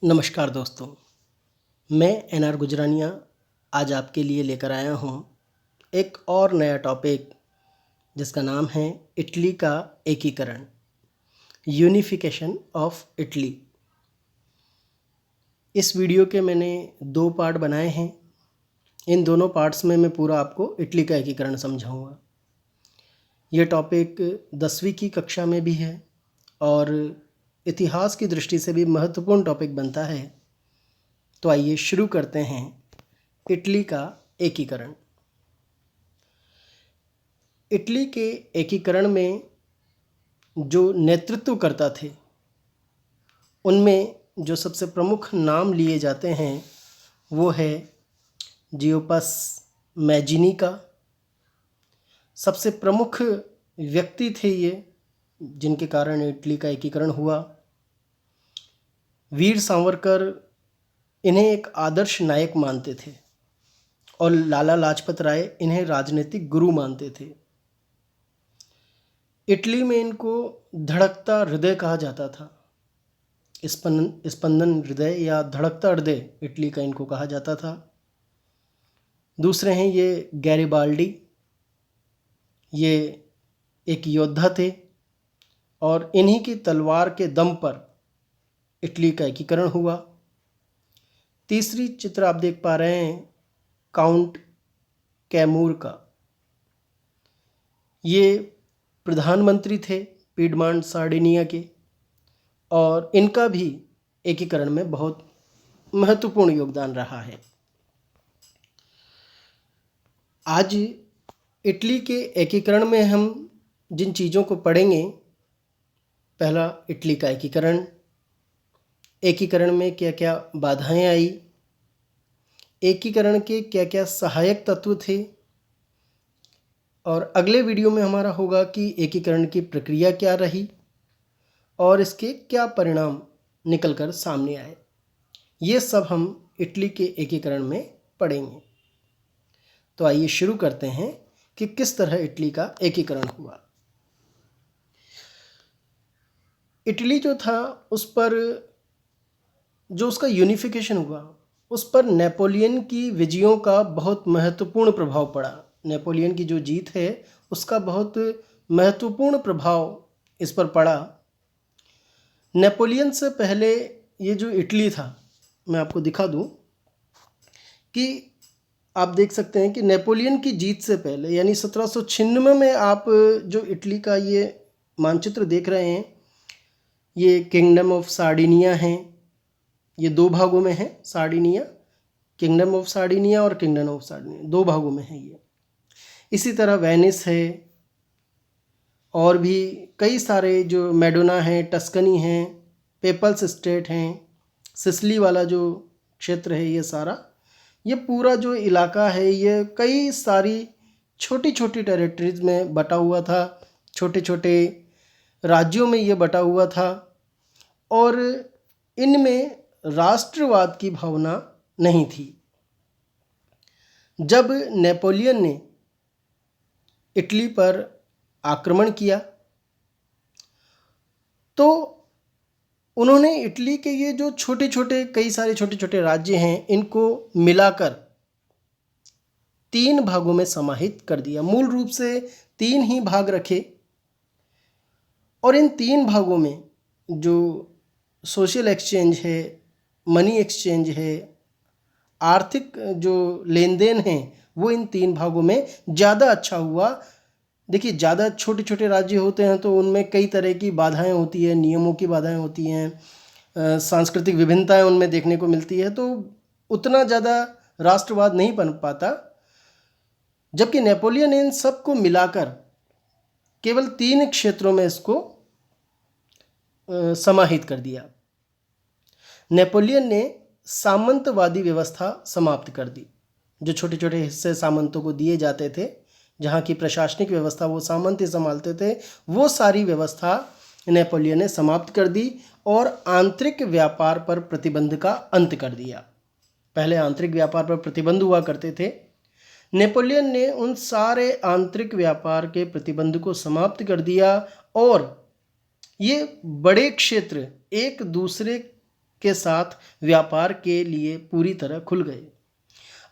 नमस्कार दोस्तों, मैं एनआर गुजरानिया आज आपके लिए लेकर आया हूँ एक और नया टॉपिक जिसका नाम है इटली का एकीकरण, यूनिफिकेशन ऑफ इटली। इस वीडियो के मैंने 2 पार्ट बनाए हैं। इन दोनों पार्ट्स में मैं पूरा आपको इटली का एकीकरण समझाऊंगा। ये टॉपिक 10वीं की कक्षा में भी है और इतिहास की दृष्टि से भी महत्वपूर्ण टॉपिक बनता है। तो आइए शुरू करते हैं इटली का एकीकरण। इटली के एकीकरण में जो नेतृत्व करता थे उनमें जो सबसे प्रमुख नाम लिए जाते हैं वो है जियोपस मैजिनी का। सबसे प्रमुख व्यक्ति थे ये जिनके कारण इटली का एकीकरण हुआ। वीर सावरकर इन्हें एक आदर्श नायक मानते थे और लाला लाजपत राय इन्हें राजनीतिक गुरु मानते थे। इटली में इनको धड़कता हृदय कहा जाता था। स्पंदन हृदय या धड़कता हृदय इटली का इनको कहा जाता था। दूसरे हैं ये गैरिबाल्डी। ये एक योद्धा थे और इन्हीं की तलवार के दम पर इटली का एकीकरण हुआ। तीसरी चित्र आप देख पा रहे हैं काउंट कैमूर का। ये प्रधानमंत्री थे पीडमांट सार्डिनिया के और इनका भी एकीकरण में बहुत महत्वपूर्ण योगदान रहा है। आज इटली के एकीकरण में हम जिन चीज़ों को पढ़ेंगे, पहला इटली का एकीकरण, एकीकरण में क्या क्या बाधाएं आई, एकीकरण के क्या क्या सहायक तत्व थे, और अगले वीडियो में हमारा होगा कि एकीकरण की प्रक्रिया क्या रही और इसके क्या परिणाम निकलकर सामने आए। ये सब हम इटली के एकीकरण में पढ़ेंगे। तो आइए शुरू करते हैं कि किस तरह इटली का एकीकरण हुआ। इटली जो था उस पर जो उसका यूनिफिकेशन हुआ उस पर नेपोलियन की विजयों का बहुत महत्वपूर्ण प्रभाव पड़ा। नेपोलियन की जो जीत है उसका बहुत महत्वपूर्ण प्रभाव इस पर पड़ा। नेपोलियन से पहले ये जो इटली था, मैं आपको दिखा दूं कि आप देख सकते हैं कि नेपोलियन की जीत से पहले यानी 1796 में आप जो इटली का ये मानचित्र देख रहे हैं, ये किंगडम ऑफ सार्डिनिया है। ये 2 भागों में है सार्डिनिया, किंगडम ऑफ सार्डिनिया और किंगडम ऑफ सार्डिनिया 2 भागों में है ये। इसी तरह वेनिस है और भी कई सारे जो मेडोना है, टस्कनी है, पेपल्स स्टेट हैं, सिसिली वाला जो क्षेत्र है, ये सारा ये पूरा जो इलाका है ये कई सारी छोटी छोटी टेरिटरीज में बटा हुआ था, छोटे छोटे राज्यों में ये बटा हुआ था और इनमें राष्ट्रवाद की भावना नहीं थी। जब नेपोलियन ने इटली पर आक्रमण किया तो उन्होंने इटली के ये जो छोटे छोटे कई सारे छोटे छोटे राज्य हैं इनको मिलाकर 3 भागों में समाहित कर दिया। मूल रूप से 3 ही भाग रखे और इन 3 भागों में जो सोशल एक्सचेंज है, मनी एक्सचेंज है, आर्थिक जो लेन देन है वो इन 3 भागों में ज़्यादा अच्छा हुआ। देखिए, ज़्यादा छोटे छोटे राज्य होते हैं तो उनमें कई तरह की बाधाएं होती हैं, नियमों की बाधाएं होती हैं, सांस्कृतिक विभिन्नताएं उनमें देखने को मिलती है, तो उतना ज़्यादा राष्ट्रवाद नहीं बन पाता। जबकि नेपोलियन ने इन सब को मिलाकर केवल 3 क्षेत्रों में इसको समाहित कर दिया। नेपोलियन ने सामंतवादी व्यवस्था समाप्त कर दी। जो छोटे छोटे हिस्से सामंतों को दिए जाते थे, जहाँ की प्रशासनिक व्यवस्था वो सामंत ही संभालते थे, वो सारी व्यवस्था नेपोलियन ने समाप्त कर दी और आंतरिक व्यापार पर प्रतिबंध का अंत कर दिया। पहले आंतरिक व्यापार पर प्रतिबंध हुआ करते थे। नेपोलियन ने उन सारे आंतरिक व्यापार के प्रतिबंध को समाप्त कर दिया और ये बड़े क्षेत्र एक दूसरे के साथ व्यापार के लिए पूरी तरह खुल गए।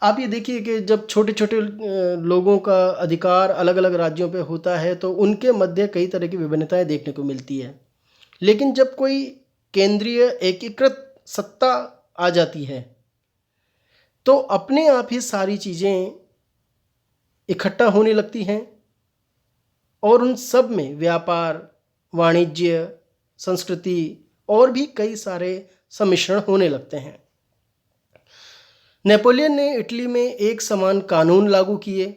आप ये देखिए कि जब छोटे छोटे लोगों का अधिकार अलग अलग राज्यों पे होता है तो उनके मध्य कई तरह की विभिन्नताएं देखने को मिलती है, लेकिन जब कोई केंद्रीय एकीकृत सत्ता आ जाती है तो अपने आप ही सारी चीज़ें इकट्ठा होने लगती हैं और उन सब में व्यापार, वाणिज्य, संस्कृति और भी कई सारे सम्मिश्रण होने लगते हैं। नेपोलियन ने इटली में एक समान कानून लागू किए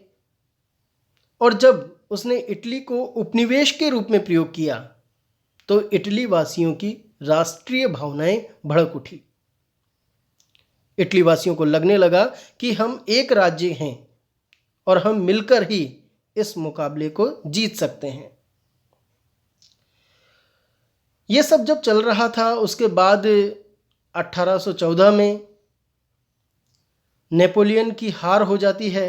और जब उसने इटली को उपनिवेश के रूप में प्रयोग किया तो इटली वासियों की राष्ट्रीय भावनाएं भड़क उठी। इटली वासियों को लगने लगा कि हम एक राज्य हैं और हम मिलकर ही इस मुकाबले को जीत सकते हैं। यह सब जब चल रहा था उसके बाद 1814 में नेपोलियन की हार हो जाती है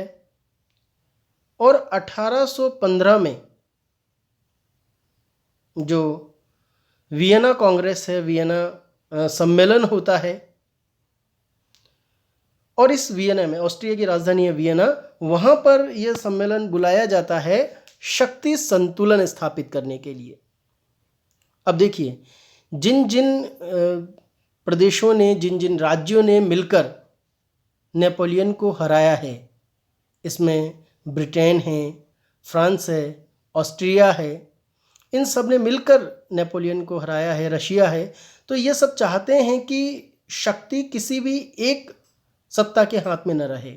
और 1815 में जो वियना कांग्रेस है, वियना सम्मेलन होता है और इस वियना में, ऑस्ट्रिया की राजधानी है वियना, वहाँ पर यह सम्मेलन बुलाया जाता है शक्ति संतुलन स्थापित करने के लिए। अब देखिए, जिन जिन प्रदेशों ने, जिन जिन राज्यों ने मिलकर नेपोलियन को हराया है, इसमें ब्रिटेन है, फ्रांस है, ऑस्ट्रिया है, इन सब ने मिलकर नेपोलियन को हराया है, रशिया है, तो ये सब चाहते हैं कि शक्ति किसी भी एक सत्ता के हाथ में न रहे,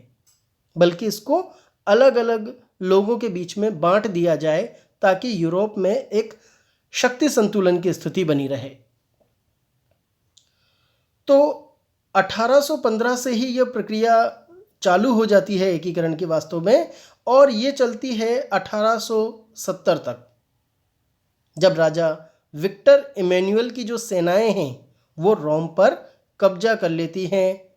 बल्कि इसको अलग अलग लोगों के बीच में बांट दिया जाए ताकि यूरोप में एक शक्ति संतुलन की स्थिति बनी रहे। तो 1815 से ही यह प्रक्रिया चालू हो जाती है एकीकरण की वास्तव में, और ये चलती है 1870 तक, जब राजा विक्टर इमैनुअल की जो सेनाएं हैं वो रोम पर कब्जा कर लेती हैं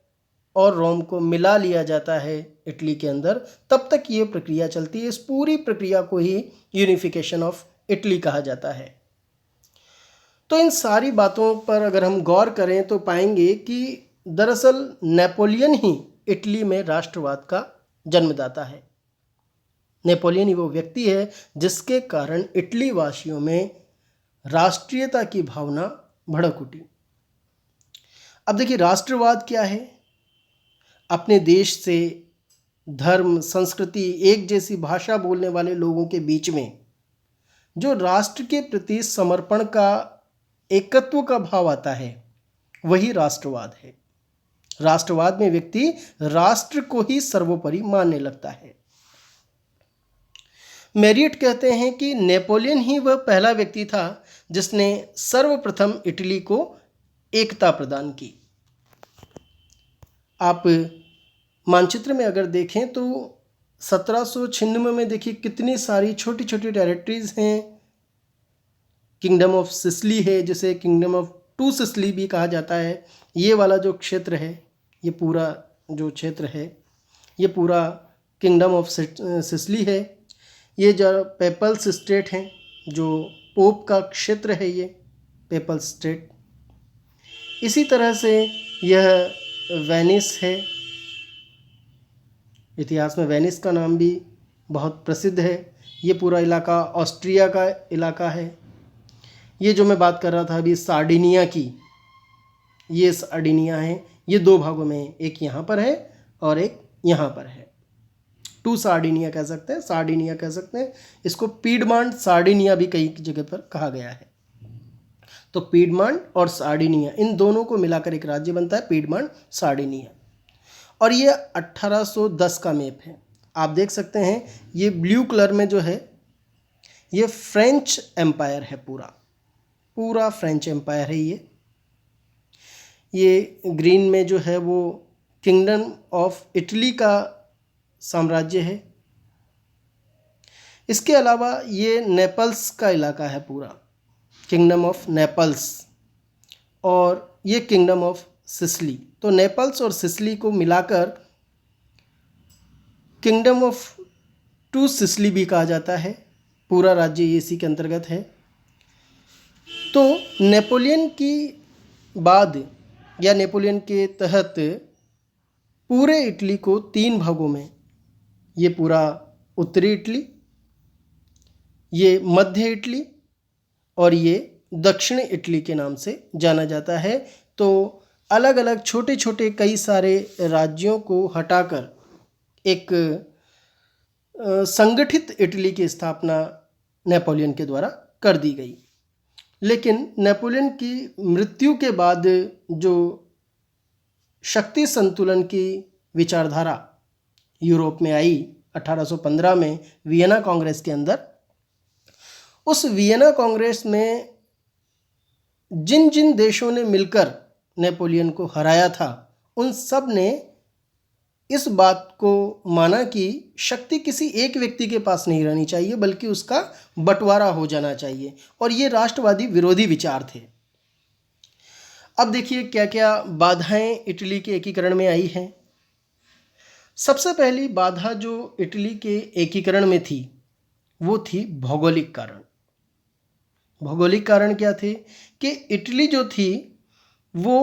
और रोम को मिला लिया जाता है इटली के अंदर। तब तक ये प्रक्रिया चलती है। इस पूरी प्रक्रिया को ही यूनिफिकेशन ऑफ इटली कहा जाता है। तो इन सारी बातों पर अगर हम गौर करें तो पाएंगे कि दरअसल नेपोलियन ही इटली में राष्ट्रवाद का जन्मदाता है। नेपोलियन ही वो व्यक्ति है जिसके कारण इटली वासियों में राष्ट्रीयता की भावना भड़क उठी। अब देखिए, राष्ट्रवाद क्या है? अपने देश से धर्म, संस्कृति, एक जैसी भाषा बोलने वाले लोगों के बीच में जो राष्ट्र के प्रति समर्पण का, एकत्व का भाव आता है, वही राष्ट्रवाद है। राष्ट्रवाद में व्यक्ति राष्ट्र को ही सर्वोपरि मानने लगता है। मैरियट कहते हैं कि नेपोलियन ही वह पहला व्यक्ति था जिसने सर्वप्रथम इटली को एकता प्रदान की। आप मानचित्र में अगर देखें तो 1796 में देखिए कितनी सारी छोटी छोटी टेरिटरीज हैं। किंगडम ऑफ सिसिली है, जिसे किंगडम ऑफ टू सिसिली भी कहा जाता है। ये वाला जो क्षेत्र है, ये पूरा जो क्षेत्र है, ये पूरा किंगडम ऑफ सिसिली है। ये जो पेपल्स स्टेट हैं, जो पोप का क्षेत्र है, ये पेपल्स स्टेट। इसी तरह से यह वेनिस है। इतिहास में वेनिस का नाम भी बहुत प्रसिद्ध है। ये पूरा इलाका ऑस्ट्रिया का इलाका है। ये जो मैं बात कर रहा था अभी सार्डिनिया की, ये सार्डिनिया है। ये दो भागों में, एक यहाँ पर है और एक यहाँ पर है। टू सार्डिनिया कह सकते हैं, सार्डिनिया कह सकते हैं। इसको पीडमांट सार्डिनिया भी कई जगह पर कहा गया है। तो पीडमांट और सार्डिनिया, इन दोनों को मिलाकर एक राज्य बनता है, पीडमांट सार्डिनिया। और ये 1810 का मैप है। आप देख सकते हैं, ये ब्लू कलर में जो है ये फ्रेंच एम्पायर है। पूरा फ्रेंच एम्पायर है। ये ग्रीन में जो है वो किंगडम ऑफ इटली का साम्राज्य है। इसके अलावा ये नेपल्स का इलाका है, पूरा किंगडम ऑफ नेपल्स, और ये किंगडम ऑफ सिसिली। तो नेपल्स और सिसिली को मिलाकर किंगडम ऑफ टू सिसिली भी कहा जाता है। पूरा राज्य इसी के अंतर्गत है। तो नेपोलियन की बाद या नेपोलियन के तहत पूरे इटली को 3 भागों में, ये पूरा उत्तरी इटली, ये मध्य इटली और ये दक्षिण इटली के नाम से जाना जाता है। तो अलग अलग छोटे छोटे कई सारे राज्यों को हटाकर एक संगठित इटली की स्थापना नेपोलियन के द्वारा कर दी गई। लेकिन नेपोलियन की मृत्यु के बाद जो शक्ति संतुलन की विचारधारा यूरोप में आई 1815 में वियना कांग्रेस के अंदर, उस वियना कांग्रेस में जिन जिन देशों ने मिलकर नेपोलियन को हराया था, उन सब ने इस बात को माना कि शक्ति किसी एक व्यक्ति के पास नहीं रहनी चाहिए, बल्कि उसका बंटवारा हो जाना चाहिए। और ये राष्ट्रवादी विरोधी विचार थे। अब देखिए क्या क्या बाधाएं इटली के एकीकरण में आई हैं। सबसे पहली बाधा जो इटली के एकीकरण में थी वो थी भौगोलिक कारण। भौगोलिक कारण क्या थे कि इटली जो थी वो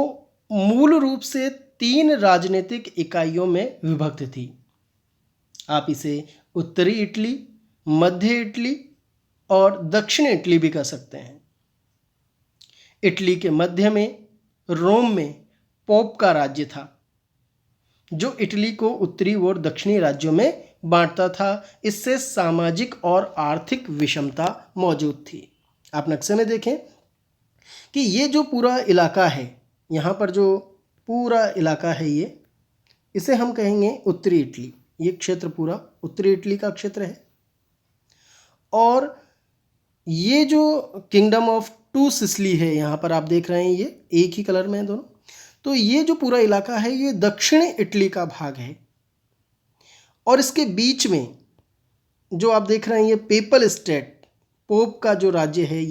मूल रूप से 3 राजनीतिक इकाइयों में विभक्त थी। आप इसे उत्तरी इटली, मध्य इटली और दक्षिण इटली भी कह सकते हैं। इटली के मध्य में रोम में पोप का राज्य था, जो इटली को उत्तरी और दक्षिणी राज्यों में बांटता था। इससे सामाजिक और आर्थिक विषमता मौजूद थी। आप नक्शे में देखें कि ये जो पूरा इलाका है, यहाँ पर जो पूरा इलाका है ये, इसे हम कहेंगे उत्तरी इटली। ये क्षेत्र पूरा उत्तरी इटली का क्षेत्र है। और ये जो किंगडम ऑफ टू सिसिली है, यहाँ पर आप देख रहे हैं ये एक ही कलर में है दोनों। तो ये जो पूरा इलाका है ये दक्षिण इटली का भाग है। और इसके बीच में जो आप देख रहे हैं ये पेपल स्टेट, पोप का जो राज्य है,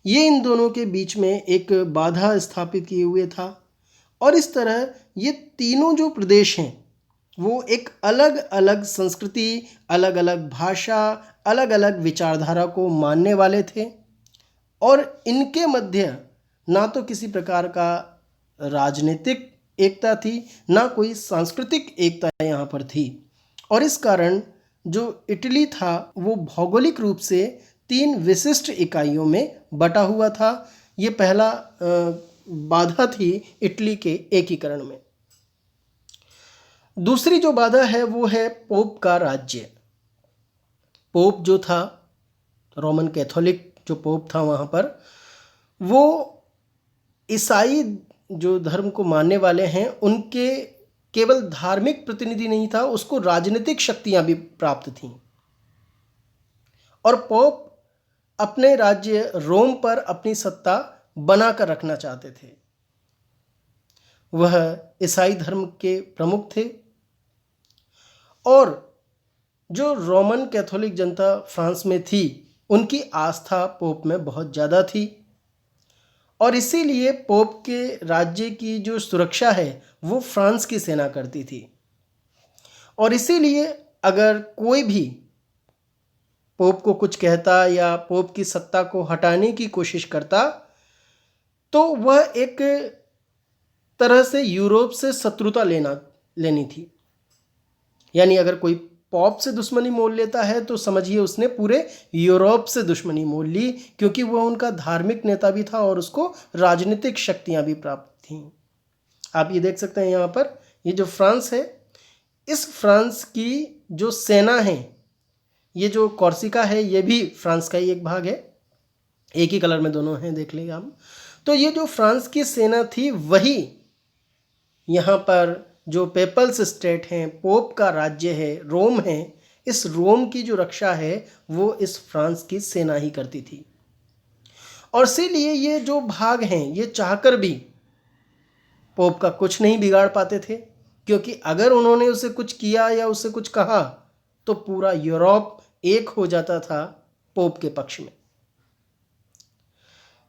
ये इन दोनों के बीच में एक बाधा स्थापित किए हुए था। और इस तरह ये तीनों जो प्रदेश हैं वो एक अलग अलग संस्कृति, अलग अलग भाषा, अलग अलग विचारधारा को मानने वाले थे। और इनके मध्य ना तो किसी प्रकार का राजनीतिक एकता थी, ना कोई सांस्कृतिक एकता यहाँ पर थी। और इस कारण जो इटली था वो भौगोलिक रूप से 3 विशिष्ट इकाइयों में बटा हुआ था। ये पहला बाधा थी इटली के एकीकरण में। दूसरी जो बाधा है वो है पोप का राज्य। पोप जो था, रोमन कैथोलिक जो पोप था वहाँ पर, वो ईसाई जो धर्म को मानने वाले हैं उनके केवल धार्मिक प्रतिनिधि नहीं था, उसको राजनीतिक शक्तियाँ भी प्राप्त थीं। और पोप अपने राज्य रोम पर अपनी सत्ता बनाकर रखना चाहते थे। वह ईसाई धर्म के प्रमुख थे। और जो रोमन कैथोलिक जनता फ्रांस में थी, उनकी आस्था पोप में बहुत ज़्यादा थी। और इसीलिए पोप के राज्य की जो सुरक्षा है वो फ्रांस की सेना करती थी। और इसीलिए अगर कोई भी पोप को कुछ कहता या पोप की सत्ता को हटाने की कोशिश करता, तो वह एक तरह से यूरोप से शत्रुता लेनी थी। यानी अगर कोई पोप से दुश्मनी मोल लेता है तो समझिए उसने पूरे यूरोप से दुश्मनी मोल ली, क्योंकि वह उनका धार्मिक नेता भी था और उसको राजनीतिक शक्तियां भी प्राप्त थीं। आप ये देख सकते हैं यहाँ पर, ये जो फ्रांस है, इस फ्रांस की जो सेना है, ये जो कॉर्सिका है ये भी फ्रांस का ही एक भाग है, एक ही कलर में दोनों हैं, देख लेंगे हम। तो ये जो फ्रांस की सेना थी वही यहाँ पर जो पेपल्स स्टेट हैं, पोप का राज्य है, रोम है, इस रोम की जो रक्षा है वो इस फ्रांस की सेना ही करती थी। और इसीलिए ये जो भाग हैं ये चाहकर भी पोप का कुछ नहीं बिगाड़ पाते थे, क्योंकि अगर उन्होंने उसे कुछ किया या उसे कुछ कहा तो पूरा यूरोप एक हो जाता था पोप के पक्ष में।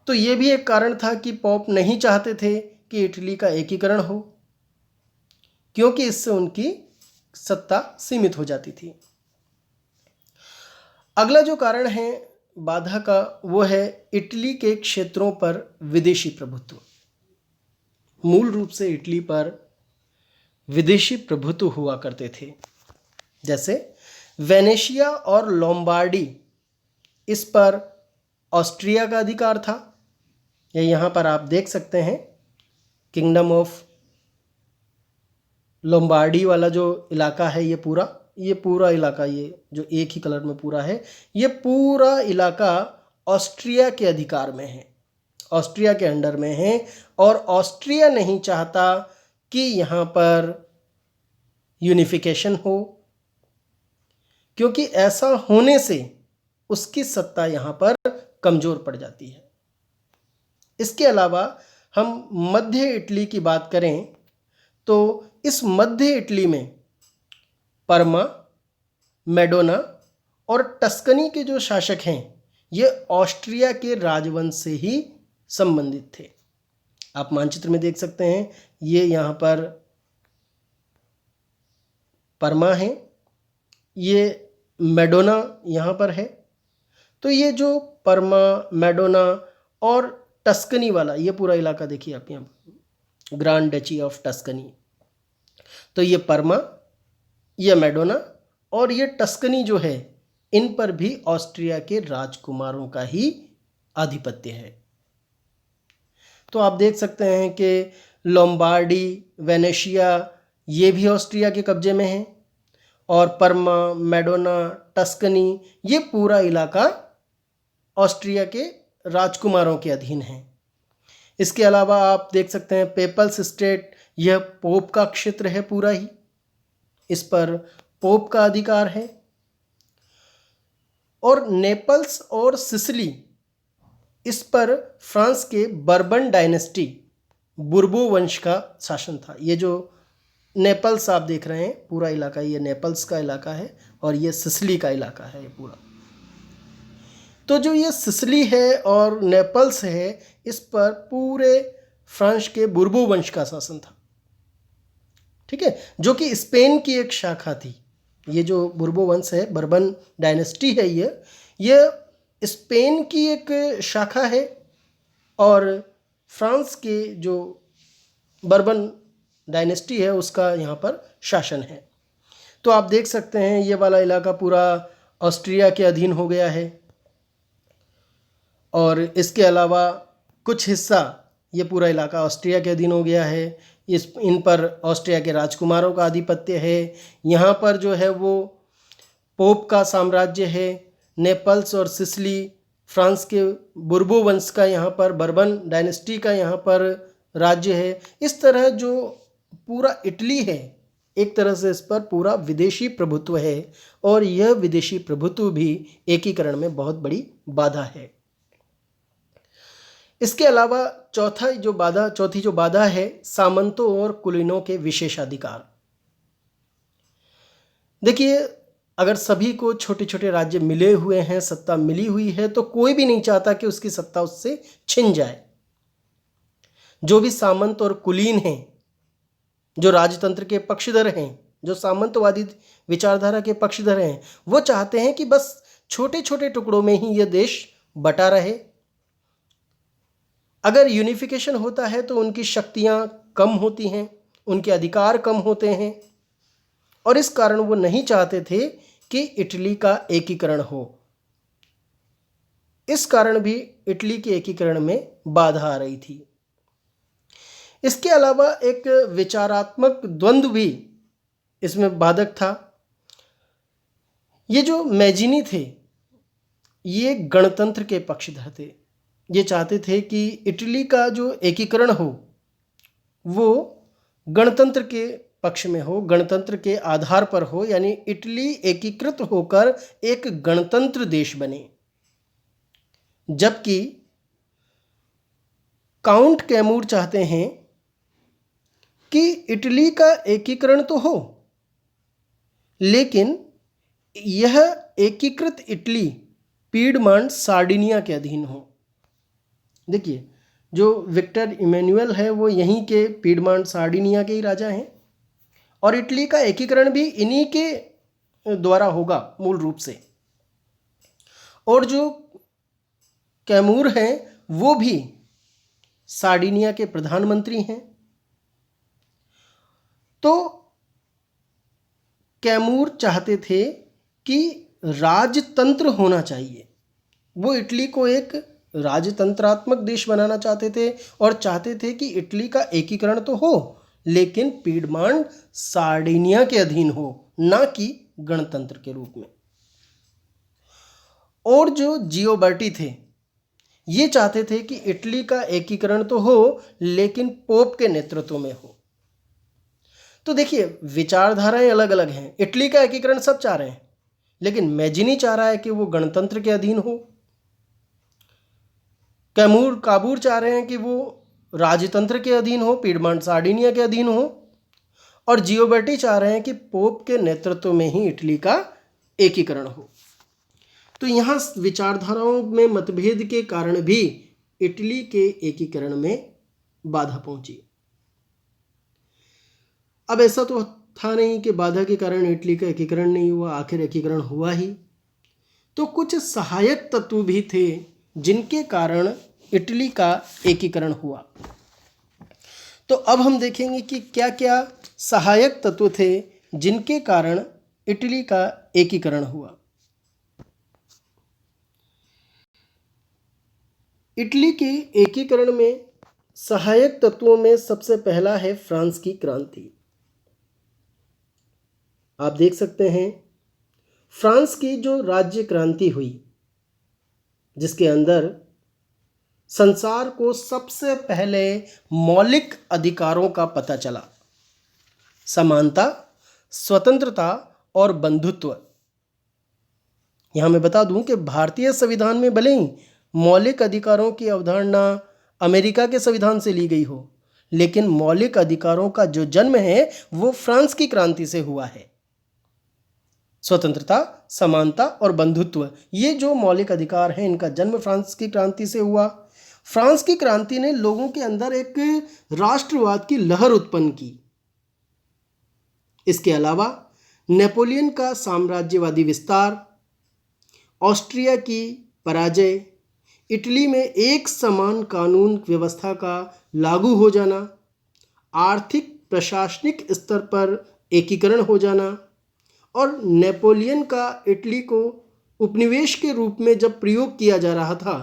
तो ये भी एक कारण था कि पोप नहीं चाहते थे कि इटली का एकीकरण हो, क्योंकि इससे उनकी सत्ता सीमित हो जाती थी। अगला जो कारण है बाधा का वो है इटली के क्षेत्रों पर विदेशी प्रभुत्व। मूल रूप से इटली पर विदेशी प्रभुत्व हुआ करते थे। जैसे वेनेशिया और लोम्बार्डी, इस पर ऑस्ट्रिया का अधिकार था। या यहाँ पर आप देख सकते हैं किंगडम ऑफ लोम्बार्डी वाला जो इलाका है, ये पूरा इलाका, ये जो एक ही कलर में पूरा है, ये पूरा इलाका ऑस्ट्रिया के अधिकार में है, ऑस्ट्रिया के अंडर में है। और ऑस्ट्रिया नहीं चाहता कि यहाँ पर यूनिफिकेशन हो, क्योंकि ऐसा होने से उसकी सत्ता यहाँ पर कमज़ोर पड़ जाती है। इसके अलावा हम मध्य इटली की बात करें तो इस मध्य इटली में परमा, मेडोना और टस्कनी के जो शासक हैं ये ऑस्ट्रिया के राजवंश से ही संबंधित थे। आप मानचित्र में देख सकते हैं, ये यहाँ पर परमा है, ये मेडोना यहाँ पर है। तो ये जो परमा, मेडोना और टस्कनी वाला ये पूरा इलाका देखिए आप यहाँ पर, ग्रांड डची ऑफ टस्कनी। तो ये परमा, ये मेडोना और ये टस्कनी जो है, इन पर भी ऑस्ट्रिया के राजकुमारों का ही आधिपत्य है। तो आप देख सकते हैं कि लोम्बार्डी, वेनेशिया ये भी ऑस्ट्रिया के कब्जे में है, और परमा, मेडोना, टस्कनी ये पूरा इलाका ऑस्ट्रिया के राजकुमारों के अधीन है। इसके अलावा आप देख सकते हैं पेपल्स स्टेट, यह पोप का क्षेत्र है पूरा ही, इस पर पोप का अधिकार है। और नेपल्स और सिसिली, इस पर फ्रांस के बर्बन डायनेस्टी, बुर्बो वंश का शासन था। ये जो नेपल्स आप देख रहे हैं पूरा इलाका, ये नेपल्स का इलाका है और ये सिसिली का इलाका है ये पूरा। तो जो ये सिसिली है और नेपल्स है, इस पर पूरे फ्रांस के बुर्बो वंश का शासन था, ठीक है, जो कि स्पेन की एक शाखा थी। ये जो बुर्बो वंश है, बर्बन डायनेस्टी है, ये स्पेन की एक शाखा है और फ्रांस के जो बर्बन डायनेस्टी है उसका यहाँ पर शासन है। तो आप देख सकते हैं ये वाला इलाका पूरा ऑस्ट्रिया के अधीन हो गया है। और इसके अलावा कुछ हिस्सा, ये पूरा इलाका ऑस्ट्रिया के अधीन हो गया है। इन पर ऑस्ट्रिया के राजकुमारों का आधिपत्य है। यहाँ पर जो है वो पोप का साम्राज्य है। नेपल्स और सिसिली फ्रांस के बुर्बो वंश का यहाँ पर, बर्बन डायनेस्टी का यहाँ पर राज्य है। इस तरह जो पूरा इटली है, एक तरह से इस पर पूरा विदेशी प्रभुत्व है और यह विदेशी प्रभुत्व भी एकीकरण में बहुत बड़ी बाधा है। इसके अलावा चौथी जो बाधा है, सामंतों और कुलीनों के विशेषाधिकार। देखिए, अगर सभी को छोटे छोटे राज्य मिले हुए हैं, सत्ता मिली हुई है, तो कोई भी नहीं चाहता कि उसकी सत्ता उससे छिन जाए। जो भी सामंत और कुलीन हैं, जो राजतंत्र के पक्षधर हैं, जो सामंतवादी विचारधारा के पक्षधर हैं, वो चाहते हैं कि बस छोटे छोटे टुकड़ों में ही यह देश बटा रहे। अगर यूनिफिकेशन होता है तो उनकी शक्तियां कम होती हैं, उनके अधिकार कम होते हैं, और इस कारण वो नहीं चाहते थे कि इटली का एकीकरण हो। इस कारण भी इटली के एकीकरण में बाधा आ रही थी। इसके अलावा एक विचारात्मक द्वंद्व भी इसमें बाधक था। ये जो मैजिनी थे, ये गणतंत्र के पक्षधर थे। ये चाहते थे कि इटली का जो एकीकरण हो वो गणतंत्र के पक्ष में हो, गणतंत्र के आधार पर हो, यानी इटली एकीकृत होकर एक गणतंत्र देश बने। जबकि काउंट कैमूर चाहते हैं कि इटली का एकीकरण तो हो, लेकिन यह एकीकृत इटली पीडमांट सार्डिनिया के अधीन हो। देखिए, जो विक्टर इमैनुअल है वो यहीं के पीडमांट सार्डिनिया के ही राजा हैं और इटली का एकीकरण भी इन्हीं के द्वारा होगा मूल रूप से। और जो कैमूर हैं वो भी सार्डिनिया के प्रधानमंत्री हैं तो कैमूर चाहते थे कि राजतंत्र होना चाहिए। वो इटली को एक राजतंत्रात्मक देश बनाना चाहते थे और चाहते थे कि इटली का एकीकरण तो हो, लेकिन पीडमांड सार्डिनिया के अधीन हो, ना कि गणतंत्र के रूप में। और जो जियोबर्टी थे, ये चाहते थे कि इटली का एकीकरण तो हो, लेकिन पोप के नेतृत्व में हो। तो देखिए, विचारधाराएं अलग अलग हैं। इटली का एकीकरण सब चाह रहे हैं, लेकिन मैजिनी चाह रहा है कि वो गणतंत्र के अधीन हो। कैमूर काबूर चाह रहे हैं कि वो राजतंत्र के अधीन हो, पीडमांड सार्डिनिया के अधीन हो। और जियोबर्टी चाह रहे हैं कि पोप के नेतृत्व में ही इटली का एकीकरण हो। तो यहाँ विचारधाराओं में मतभेद के कारण भी इटली के एकीकरण में बाधा पहुंची। अब ऐसा तो था नहीं कि बाधा के कारण इटली का एकीकरण नहीं हुआ, आखिर एकीकरण हुआ ही। तो कुछ सहायक तत्व भी थे जिनके कारण इटली का एकीकरण हुआ। तो अब हम देखेंगे कि क्या क्या सहायक तत्व थे जिनके कारण इटली का एकीकरण हुआ। इटली के एकीकरण में सहायक तत्वों में सबसे पहला है फ्रांस की क्रांति। आप देख सकते हैं, फ्रांस की जो राज्य क्रांति हुई, जिसके अंदर संसार को सबसे पहले मौलिक अधिकारों का पता चला, समानता, स्वतंत्रता और बंधुत्व। यहाँ मैं बता दूं कि भारतीय संविधान में भले ही मौलिक अधिकारों की अवधारणा अमेरिका के संविधान से ली गई हो, लेकिन मौलिक अधिकारों का जो जन्म है वो फ्रांस की क्रांति से हुआ है। स्वतंत्रता, समानता और बंधुत्व, ये जो मौलिक अधिकार हैं, इनका जन्म फ्रांस की क्रांति से हुआ। फ्रांस की क्रांति ने लोगों के अंदर एक राष्ट्रवाद की लहर उत्पन्न की। इसके अलावा नेपोलियन का साम्राज्यवादी विस्तार, ऑस्ट्रिया की पराजय, इटली में एक समान कानून व्यवस्था का लागू हो जाना, आर्थिक प्रशासनिक स्तर पर एकीकरण हो जाना और नेपोलियन का इटली को उपनिवेश के रूप में जब प्रयोग किया जा रहा था,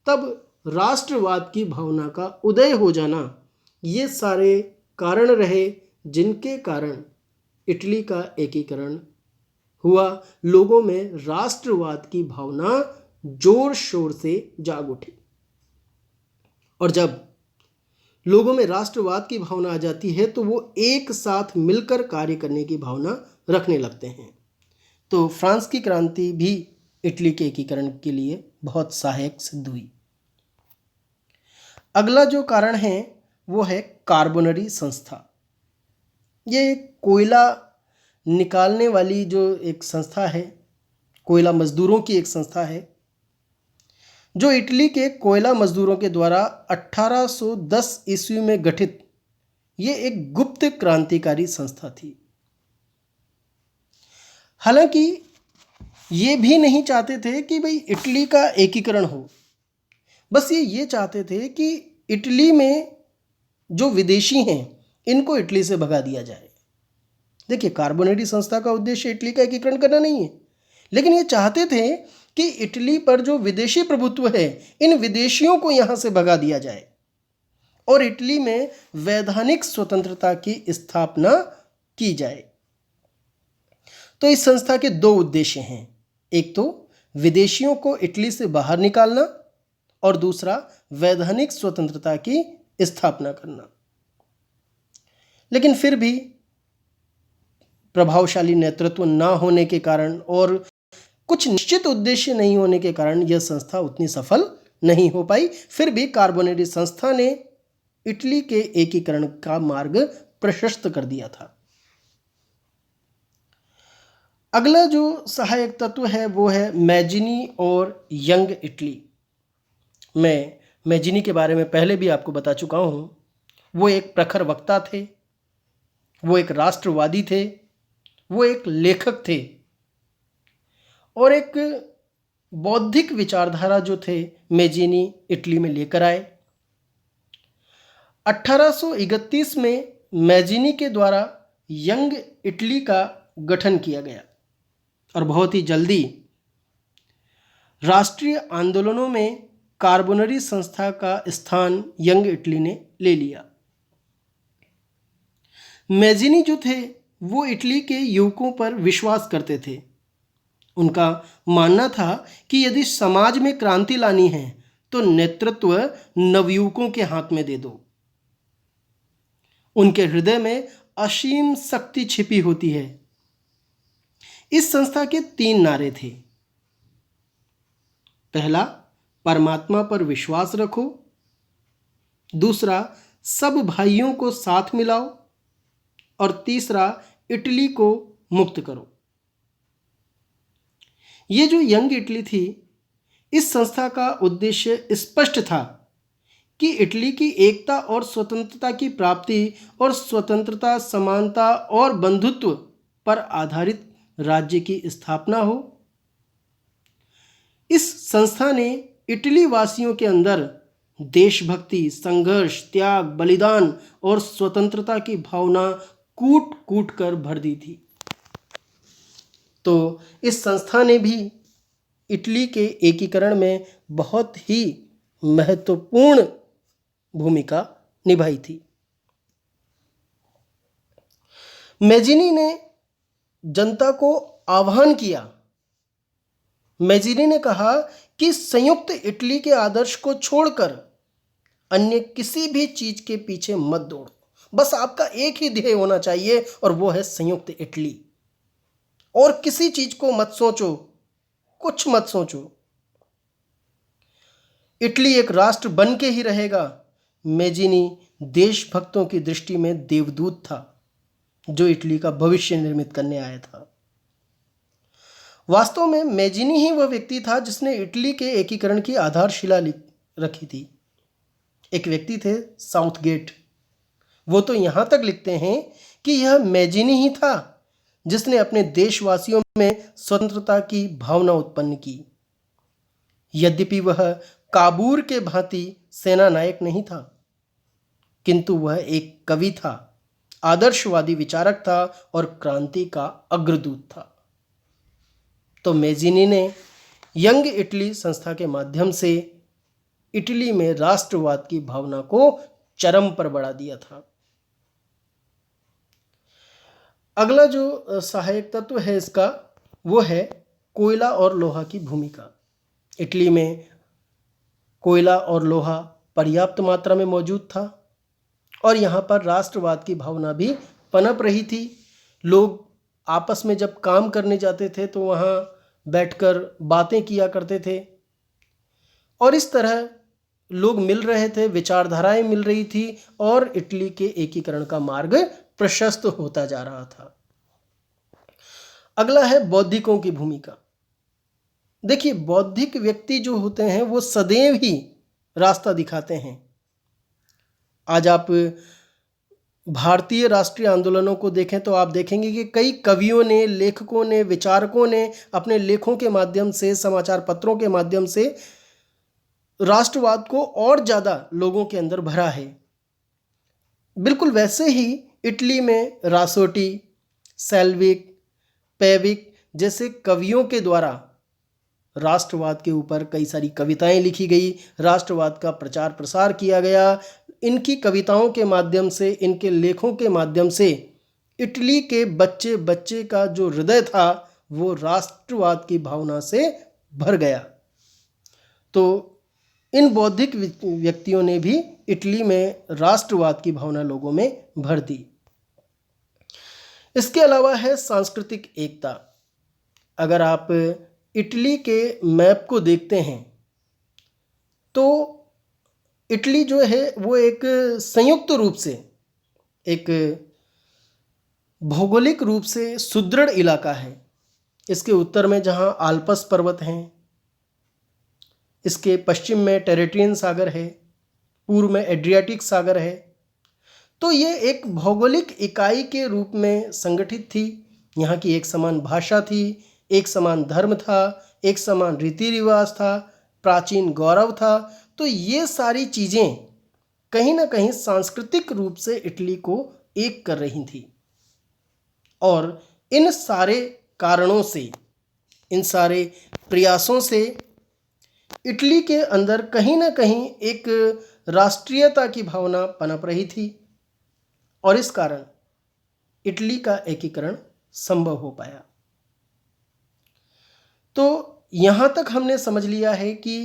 तब राष्ट्रवाद की भावना का उदय हो जाना, ये सारे कारण रहे जिनके कारण इटली का एकीकरण हुआ। लोगों में राष्ट्रवाद की भावना जोर शोर से जाग उठी। और जब लोगों में राष्ट्रवाद की भावना आ जाती है तो वो एक साथ मिलकर कार्य करने की भावना रखने लगते हैं। तो फ्रांस की क्रांति भी इटली के एकीकरण के लिए बहुत सहायक सिद्ध हुई। अगला जो कारण है वो है कार्बोनरी संस्था। ये कोयला निकालने वाली जो एक संस्था है, कोयला मजदूरों की एक संस्था है, जो इटली के कोयला मजदूरों के द्वारा 1810 ईस्वी में गठित ये एक गुप्त क्रांतिकारी संस्था थी। हालांकि ये भी नहीं चाहते थे कि भाई इटली का एकीकरण हो, बस ये चाहते थे कि इटली में जो विदेशी हैं इनको इटली से भगा दिया जाए। देखिए, कार्बोनेटी संस्था का उद्देश्य इटली का एकीकरण करना नहीं है, लेकिन ये चाहते थे कि इटली पर जो विदेशी प्रभुत्व है, इन विदेशियों को यहाँ से भगा दिया जाए और इटली में वैधानिक स्वतंत्रता की स्थापना की जाए। तो इस संस्था के दो उद्देश्य हैं, एक तो विदेशियों को इटली से बाहर निकालना और दूसरा वैधानिक स्वतंत्रता की स्थापना करना। लेकिन फिर भी प्रभावशाली नेतृत्व ना होने के कारण और कुछ निश्चित उद्देश्य नहीं होने के कारण यह संस्था उतनी सफल नहीं हो पाई। फिर भी कार्बोनेटी संस्था ने इटली के एकीकरण का मार्ग प्रशस्त कर दिया था। अगला जो सहायक तत्व है वो है मैजिनी और यंग इटली। मैं मैजिनी के बारे में पहले भी आपको बता चुका हूँ। वो एक प्रखर वक्ता थे, वो एक राष्ट्रवादी थे, वो एक लेखक थे और एक बौद्धिक विचारधारा जो थे मैजिनी इटली में लेकर आए। 1831 में मैजिनी के द्वारा यंग इटली का गठन किया गया और बहुत ही जल्दी राष्ट्रीय आंदोलनों में कार्बोनरी संस्था का स्थान यंग इटली ने ले लिया। मैजिनी जो थे वो इटली के युवकों पर विश्वास करते थे। उनका मानना था कि यदि समाज में क्रांति लानी है तो नेतृत्व नवयुवकों के हाथ में दे दो। उनके हृदय में असीम शक्ति छिपी होती है। इस संस्था के 3 नारे थे। पहला, परमात्मा पर विश्वास रखो। दूसरा, सब भाइयों को साथ मिलाओ। और तीसरा, इटली को मुक्त करो। ये जो यंग इटली थी, इस संस्था का उद्देश्य स्पष्ट था कि इटली की एकता और स्वतंत्रता की प्राप्ति और स्वतंत्रता, समानता और बंधुत्व पर आधारित राज्य की स्थापना हो। इस संस्था ने इटली वासियों के अंदर देशभक्ति, संघर्ष, त्याग, बलिदान और स्वतंत्रता की भावना कूट कूट कर भर दी थी। तो इस संस्था ने भी इटली के एकीकरण में बहुत ही महत्वपूर्ण भूमिका निभाई थी। मैजिनी ने जनता को आह्वान किया। मैजिनी ने कहा कि संयुक्त इटली के आदर्श को छोड़कर अन्य किसी भी चीज के पीछे मत दौड़ो। बस आपका एक ही ध्येय होना चाहिए और वो है संयुक्त इटली। और किसी चीज को मत सोचो, कुछ मत सोचो। इटली एक राष्ट्र बन के ही रहेगा। मैजिनी देशभक्तों की दृष्टि में देवदूत था जो इटली का भविष्य निर्मित करने आया था। वास्तव में मैजिनी ही वह व्यक्ति था जिसने इटली के एकीकरण की आधारशिला रखी थी। एक व्यक्ति थे साउथगेट। वो तो यहां तक लिखते हैं कि यह मैजिनी ही था जिसने अपने देशवासियों में स्वतंत्रता की भावना उत्पन्न की। यद्यपि वह काबूर के भांति सेना नायक नहीं था, किंतु वह एक कवि था, आदर्शवादी विचारक था और क्रांति का अग्रदूत था। तो मैजिनी ने यंग इटली संस्था के माध्यम से इटली में राष्ट्रवाद की भावना को चरम पर बढ़ा दिया था। अगला जो सहायक तत्व है इसका, वो है कोयला और लोहा की भूमिका। इटली में कोयला और लोहा पर्याप्त मात्रा में मौजूद था और यहाँ पर राष्ट्रवाद की भावना भी पनप रही थी। लोग आपस में जब काम करने जाते थे तो वहाँ बैठकर बातें किया करते थे और इस तरह लोग मिल रहे थे, विचारधाराएं मिल रही थी और इटली के एकीकरण का मार्ग प्रशस्त होता जा रहा था। अगला है बौद्धिकों की भूमिका। देखिए, बौद्धिक व्यक्ति जो होते हैं वो सदैव ही रास्ता दिखाते हैं। आज आप भारतीय राष्ट्रीय आंदोलनों को देखें तो आप देखेंगे कि कई कवियों ने, लेखकों ने, विचारकों ने अपने लेखों के माध्यम से, समाचार पत्रों के माध्यम से राष्ट्रवाद को और ज़्यादा लोगों के अंदर भरा है। बिल्कुल वैसे ही इटली में रासोटी, सेल्विक, पेविक जैसे कवियों के द्वारा राष्ट्रवाद के ऊपर कई सारी कविताएं लिखी गई, राष्ट्रवाद का प्रचार प्रसार किया गया। इनकी कविताओं के माध्यम से, इनके लेखों के माध्यम से इटली के बच्चे बच्चे का जो हृदय था वो राष्ट्रवाद की भावना से भर गया। तो इन बौद्धिक व्यक्तियों ने भी इटली में राष्ट्रवाद की भावना लोगों में भर दी। इसके अलावा है सांस्कृतिक एकता। अगर आप इटली के मैप को देखते हैं तो इटली जो है वो एक संयुक्त रूप से, एक भौगोलिक रूप से सुदृढ़ इलाका है। इसके उत्तर में जहाँ आल्पस पर्वत हैं, इसके पश्चिम में टेरेटियन सागर है, पूर्व में एड्रियाटिक सागर है। तो ये एक भौगोलिक इकाई के रूप में संगठित थी। यहाँ की एक समान भाषा थी, एक समान धर्म था, एक समान रीति रिवाज था, प्राचीन गौरव था। तो ये सारी चीज़ें कहीं ना कहीं सांस्कृतिक रूप से इटली को एक कर रही थी। और इन सारे कारणों से, इन सारे प्रयासों से इटली के अंदर कहीं ना कहीं एक राष्ट्रीयता की भावना पनप रही थी और इस कारण इटली का एकीकरण संभव हो पाया। तो यहाँ तक हमने समझ लिया है कि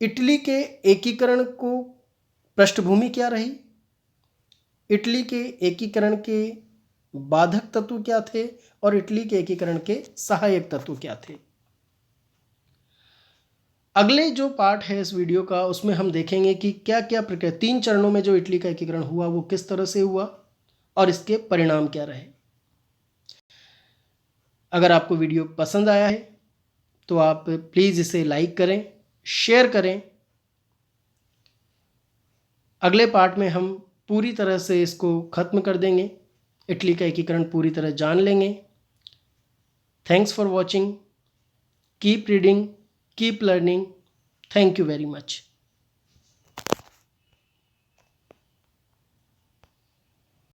इटली के एकीकरण को पृष्ठभूमि क्या रही, इटली के एकीकरण के बाधक तत्व क्या थे और इटली के एकीकरण के सहायक तत्व क्या थे। अगले जो पार्ट है इस वीडियो का, उसमें हम देखेंगे कि क्या क्या प्रक्रिया, 3 चरणों में जो इटली का एकीकरण हुआ वो किस तरह से हुआ और इसके परिणाम क्या रहे। अगर आपको वीडियो पसंद आया है तो आप प्लीज़ इसे लाइक करें, शेयर करें। अगले पार्ट में हम पूरी तरह से इसको ख़त्म कर देंगे, इटली का एकीकरण पूरी तरह जान लेंगे। Thanks for watching, keep reading, keep learning. Thank you very much.